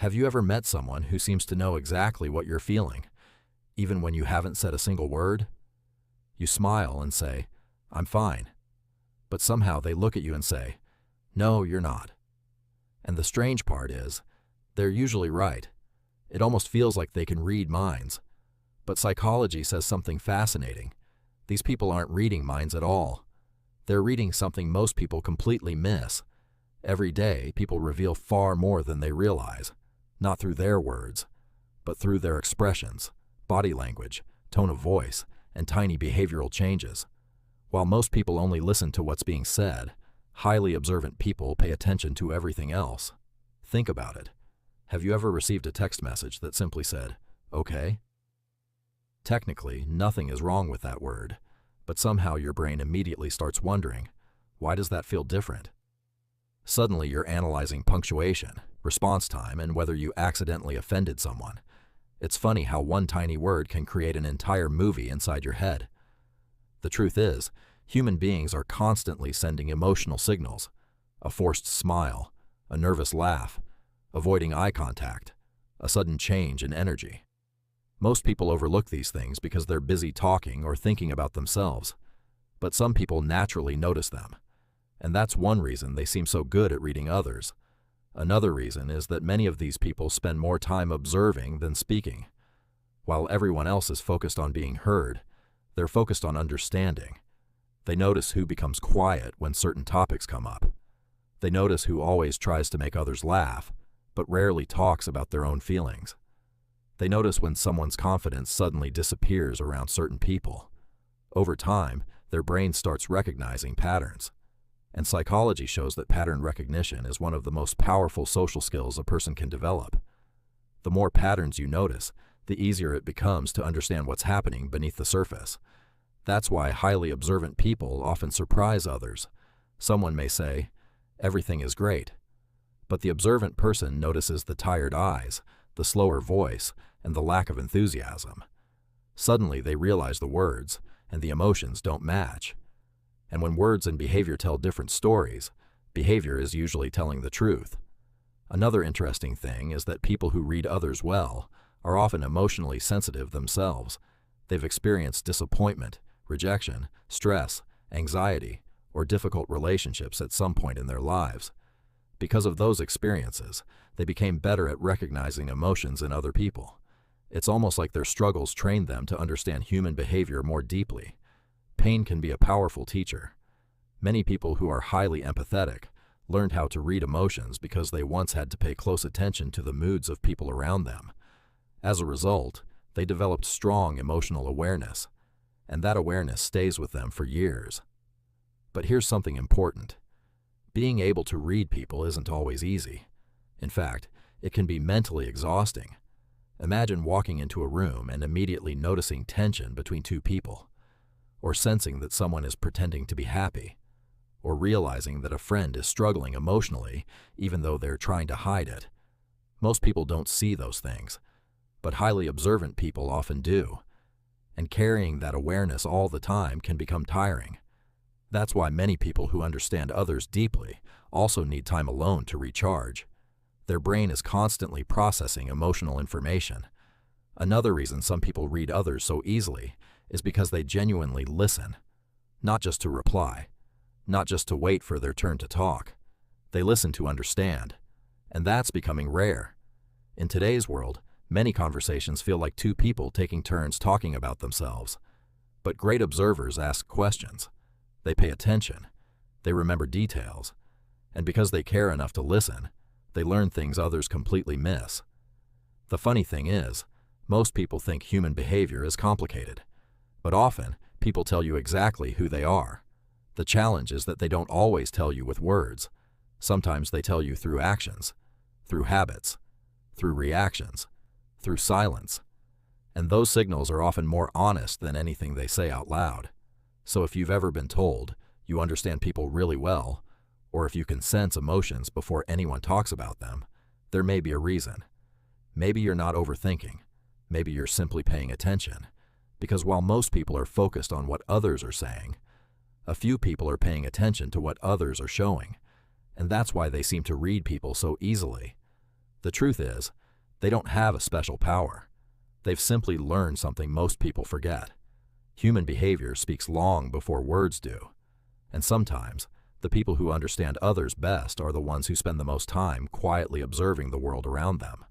Have you ever met someone who seems to know exactly what you're feeling, even when you haven't said a single word? You smile and say, "I'm fine." But somehow they look at you and say, "No, you're not." And the strange part is, they're usually right. It almost feels like they can read minds. But psychology says something fascinating. These people aren't reading minds at all. They're reading something most people completely miss. Every day, people reveal far more than they realize, not through their words, but through their expressions, body language, tone of voice, and tiny behavioral changes. While most people only listen to what's being said, highly observant people pay attention to everything else. Think about it. Have you ever received a text message that simply said, "Okay"? Technically, nothing is wrong with that word, but somehow your brain immediately starts wondering, why does that feel different? Suddenly you're analyzing punctuation, response time, and whether you accidentally offended someone. It's funny how one tiny word can create an entire movie inside your head. The truth is, human beings are constantly sending emotional signals: a forced smile, a nervous laugh, avoiding eye contact, a sudden change in energy. Most people overlook these things because they're busy talking or thinking about themselves, but some people naturally notice them, and that's one reason they seem so good at reading others. Another reason is that many of these people spend more time observing than speaking. While everyone else is focused on being heard, they're focused on understanding. They notice who becomes quiet when certain topics come up. They notice who always tries to make others laugh, but rarely talks about their own feelings. They notice when someone's confidence suddenly disappears around certain people. Over time, their brain starts recognizing patterns. And psychology shows that pattern recognition is one of the most powerful social skills a person can develop. The more patterns you notice, the easier it becomes to understand what's happening beneath the surface. That's why highly observant people often surprise others. Someone may say, "Everything is great," but the observant person notices the tired eyes, the slower voice, and the lack of enthusiasm. Suddenly they realize the words and the emotions don't match. And when words and behavior tell different stories, behavior is usually telling the truth. Another interesting thing is that people who read others well are often emotionally sensitive themselves. They've experienced disappointment, rejection, stress, anxiety, or difficult relationships at some point in their lives. Because of those experiences, they became better at recognizing emotions in other people. It's almost like their struggles trained them to understand human behavior more deeply. Pain can be a powerful teacher. Many people who are highly empathetic learned how to read emotions because they once had to pay close attention to the moods of people around them. As a result, they developed strong emotional awareness, and that awareness stays with them for years. But here's something important. Being able to read people isn't always easy. In fact, it can be mentally exhausting. Imagine walking into a room and immediately noticing tension between two people, or sensing that someone is pretending to be happy, or realizing that a friend is struggling emotionally even though they're trying to hide it. Most people don't see those things, but highly observant people often do, and carrying that awareness all the time can become tiring. That's why many people who understand others deeply also need time alone to recharge. Their brain is constantly processing emotional information. Another reason some people read others so easily is because they genuinely listen, not just to reply, not just to wait for their turn to talk. They listen to understand, and that's becoming rare. In today's world, many conversations feel like two people taking turns talking about themselves. But great observers ask questions. They pay attention. They remember details. And because they care enough to listen, they learn things others completely miss. The funny thing is, most people think human behavior is complicated. But often, people tell you exactly who they are. The challenge is that they don't always tell you with words. Sometimes they tell you through actions, through habits, through reactions, through silence. And those signals are often more honest than anything they say out loud. So if you've ever been told you understand people really well, or if you can sense emotions before anyone talks about them, there may be a reason. Maybe you're not overthinking. Maybe you're simply paying attention. Because while most people are focused on what others are saying, a few people are paying attention to what others are showing. And that's why they seem to read people so easily. The truth is, they don't have a special power. They've simply learned something most people forget. Human behavior speaks long before words do. And sometimes, the people who understand others best are the ones who spend the most time quietly observing the world around them.